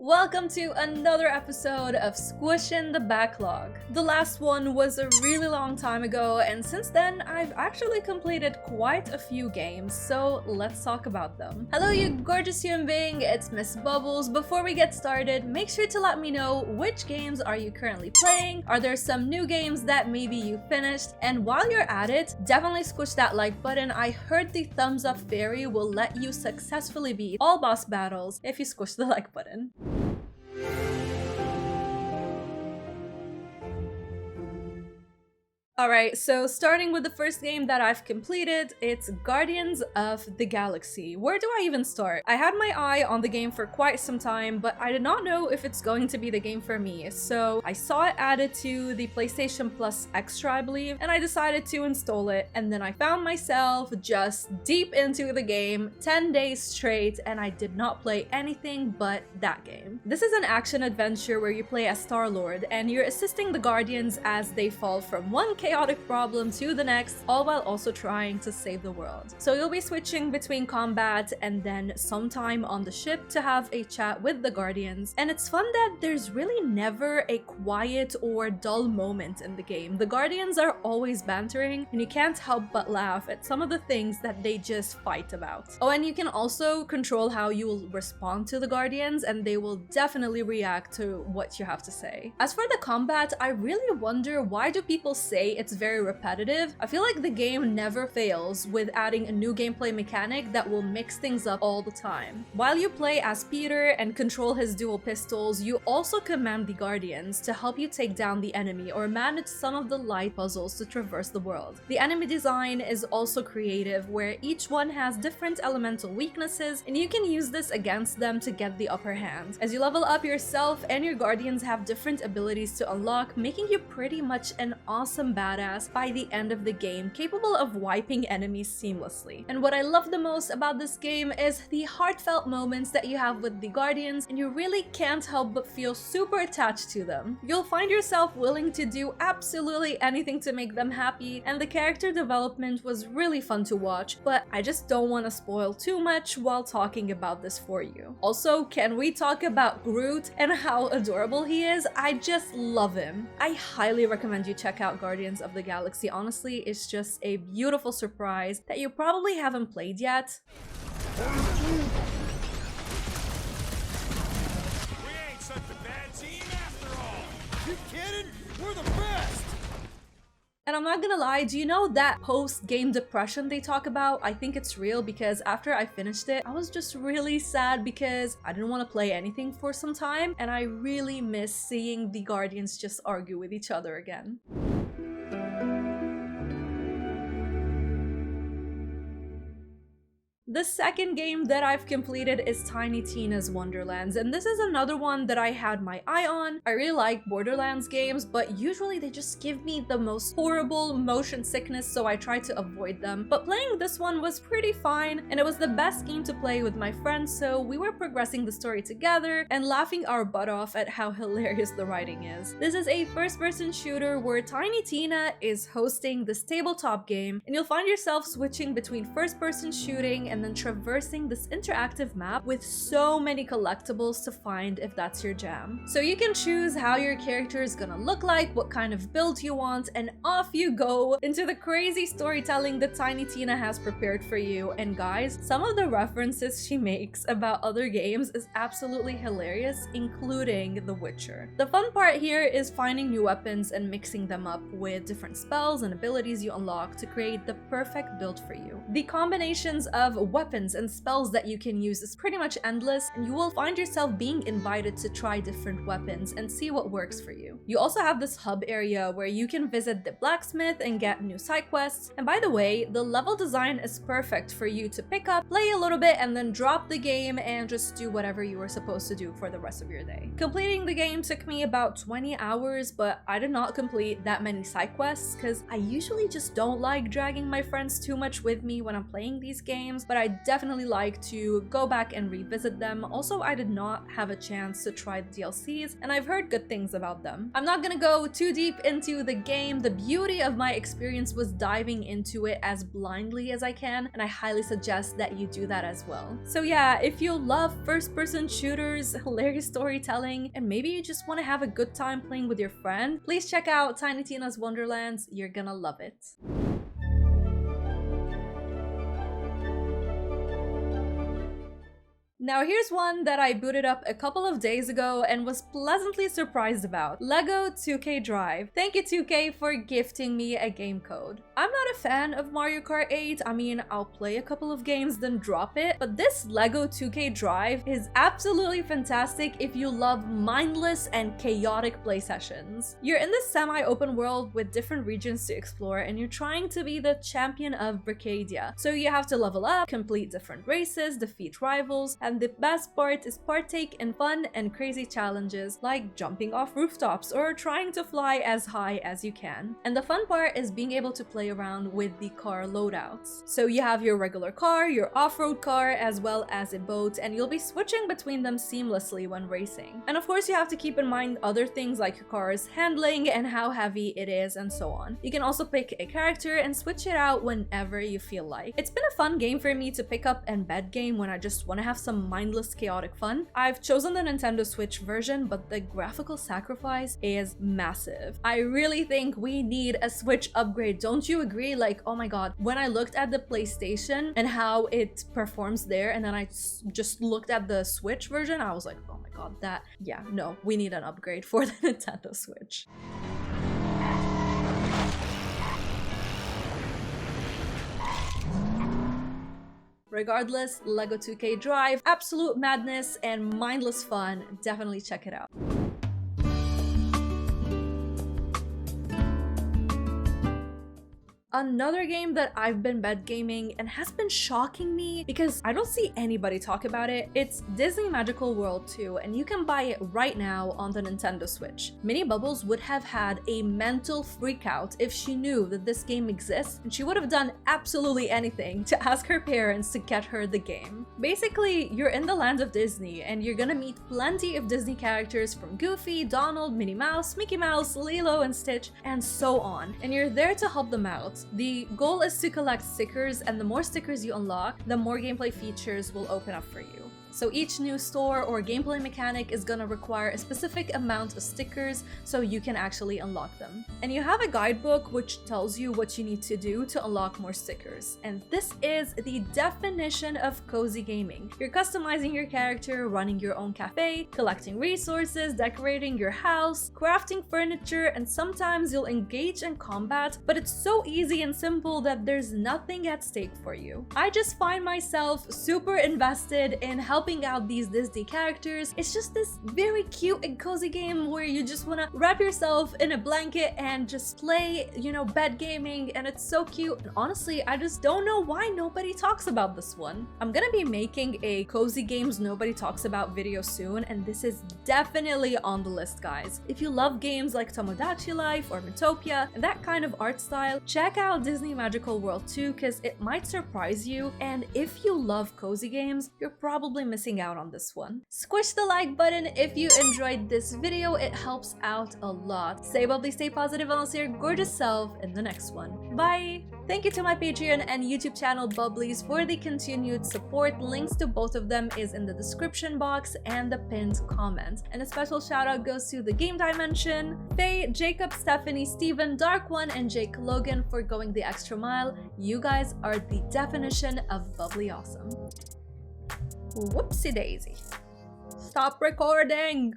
Welcome to another episode of Squishing the Backlog. The last one was a really long time ago, and since then I've actually completed quite a few games, so let's talk about them. Hello you gorgeous human being, it's Miss Bubbles. Before we get started, make sure to let me know which games are you currently playing, are there some new games that maybe you finished, and while you're at it, definitely squish that like button. I heard the thumbs up fairy will let you successfully beat all boss battles if you squish the like button. Alright, so starting with the first game that I've completed, it's Guardians of the Galaxy. Where do I even start? I had my eye on the game for quite some time, but I did not know if it's going to be the game for me. So I saw it added to the PlayStation Plus Extra, I believe, and I decided to install it. And then I found myself just deep into the game, 10 days straight, and I did not play anything but that game. This is an action adventure where you play as Star-Lord, and you're assisting the Guardians as they fall from one chaotic problem to the next, all while also trying to save the world. So you'll be switching between combat and then some time on the ship to have a chat with the Guardians. And it's fun that there's really never a quiet or dull moment in the game. The Guardians are always bantering, and you can't help but laugh at some of the things that they just fight about. Oh, and you can also control how you will respond to the Guardians, and they will definitely react to what you have to say. As for the combat, I really wonder, why do people say it's very repetitive? I feel like the game never fails with adding a new gameplay mechanic that will mix things up all the time. While you play as Peter and control his dual pistols, you also command the Guardians to help you take down the enemy or manage some of the light puzzles to traverse the world. The enemy design is also creative, where each one has different elemental weaknesses, and you can use this against them to get the upper hand. As you level up yourself and your Guardians have different abilities to unlock, making you pretty much an awesome badass by the end of the game, capable of wiping enemies seamlessly. And what I love the most about this game is the heartfelt moments that you have with the Guardians, and you really can't help but feel super attached to them. You'll find yourself willing to do absolutely anything to make them happy, and the character development was really fun to watch, but I just don't want to spoil too much while talking about this for you. Also, can we talk about Groot and how adorable he is? I just love him. I highly recommend you check out Guardians of the Galaxy. Honestly, it's just a beautiful surprise that you probably haven't played yet. We ain't such a bad team after all! You kidding? We're the best! And I'm not gonna lie, do you know that post-game depression they talk about? I think it's real, because after I finished it, I was just really sad because I didn't want to play anything for some time, and I really miss seeing the Guardians just argue with each other again. The second game that I've completed is Tiny Tina's Wonderlands, and this is another one that I had my eye on. I really like Borderlands games, but usually they just give me the most horrible motion sickness, so I try to avoid them. But playing this one was pretty fine, and it was the best game to play with my friends, so we were progressing the story together and laughing our butt off at how hilarious the writing is. This is a first-person shooter where Tiny Tina is hosting this tabletop game, and you'll find yourself switching between first-person shooting and then traversing this interactive map with so many collectibles to find if that's your jam. So you can choose how your character is gonna look like, what kind of build you want, and off you go into the crazy storytelling that Tiny Tina has prepared for you. And guys, some of the references she makes about other games is absolutely hilarious, including The Witcher. The fun part here is finding new weapons and mixing them up with different spells and abilities you unlock to create the perfect build for you. The combinations of weapons and spells that you can use is pretty much endless, and you will find yourself being invited to try different weapons and see what works for you. You also have this hub area where you can visit the blacksmith and get new side quests. And by the way, the level design is perfect for you to pick up, play a little bit, and then drop the game and just do whatever you were supposed to do for the rest of your day. Completing the game took me about 20 hours, but I did not complete that many side quests because I usually just don't like dragging my friends too much with me when I'm playing these games, but I definitely like to go back and revisit them. Also, I did not have a chance to try the DLCs, and I've heard good things about them. I'm not gonna go too deep into the game. The beauty of my experience was diving into it as blindly as I can, and I highly suggest that you do that as well. So yeah, if you love first-person shooters, hilarious storytelling, and maybe you just want to have a good time playing with your friend, please check out Tiny Tina's Wonderlands. You're gonna love it. Now here's one that I booted up a couple of days ago and was pleasantly surprised about. LEGO 2K Drive. Thank you 2K for gifting me a game code. I'm not a fan of Mario Kart 8. I mean, I'll play a couple of games then drop it, but this LEGO 2K Drive is absolutely fantastic if you love mindless and chaotic play sessions. You're in this semi-open world with different regions to explore, and you're trying to be the champion of Bricadia. So you have to level up, complete different races, defeat rivals, and the best part is partake in fun and crazy challenges like jumping off rooftops or trying to fly as high as you can. And the fun part is being able to play around with the car loadouts. So you have your regular car, your off-road car, as well as a boat, and you'll be switching between them seamlessly when racing. And of course, you have to keep in mind other things like your car's handling and how heavy it is and so on. You can also pick a character and switch it out whenever you feel like. It's been a fun game for me to pick up and bed game when I just want to have some mindless chaotic fun. I've chosen the Nintendo Switch version, but the graphical sacrifice is massive. I really think we need a Switch upgrade. Don't you agree? Like, oh my god, when I looked at the PlayStation and how it performs there, and then I just looked at the Switch version, I was like, oh my god, yeah, no, we need an upgrade for the Nintendo Switch. Regardless, LEGO 2K Drive, absolute madness and mindless fun. Definitely check it out. Another game that I've been bed gaming and has been shocking me because I don't see anybody talk about it. It's Disney Magical World 2, and you can buy it right now on the Nintendo Switch. Minnie Bubbles would have had a mental freakout if she knew that this game exists, and she would have done absolutely anything to ask her parents to get her the game. Basically, you're in the land of Disney and you're gonna meet plenty of Disney characters from Goofy, Donald, Minnie Mouse, Mickey Mouse, Lilo and Stitch, and so on, and you're there to help them out. The goal is to collect stickers, and the more stickers you unlock, the more gameplay features will open up for you. So each new store or gameplay mechanic is gonna require a specific amount of stickers so you can actually unlock them. And you have a guidebook which tells you what you need to do to unlock more stickers. And this is the definition of cozy gaming. You're customizing your character, running your own cafe, collecting resources, decorating your house, crafting furniture, and sometimes you'll engage in combat, but it's so easy and simple that there's nothing at stake for you. I just find myself super invested in helping out these Disney characters. It's just this very cute and cozy game where you just want to wrap yourself in a blanket and just play, you know, bed gaming, and it's so cute. And honestly, I just don't know why nobody talks about this one. I'm gonna be making a cozy games nobody talks about video soon, and this is definitely on the list, guys. If you love games like Tomodachi Life or Miitopia and that kind of art style, check out Disney Magical World 2 because it might surprise you, and if you love cozy games, you're probably missing out on this one. Squish the like button if you enjoyed this video, it helps out a lot. Stay bubbly, stay positive, and I'll see your gorgeous self in the next one. Bye! Thank you to my Patreon and YouTube channel Bubblies for the continued support. Links to both of them is in the description box and the pinned comment. And a special shout out goes to The Game Dimension, Faye, Jacob, Stephanie, Steven, Dark One, and Jake Logan for going the extra mile. You guys are the definition of bubbly awesome. Whoopsie daisy. Stop recording!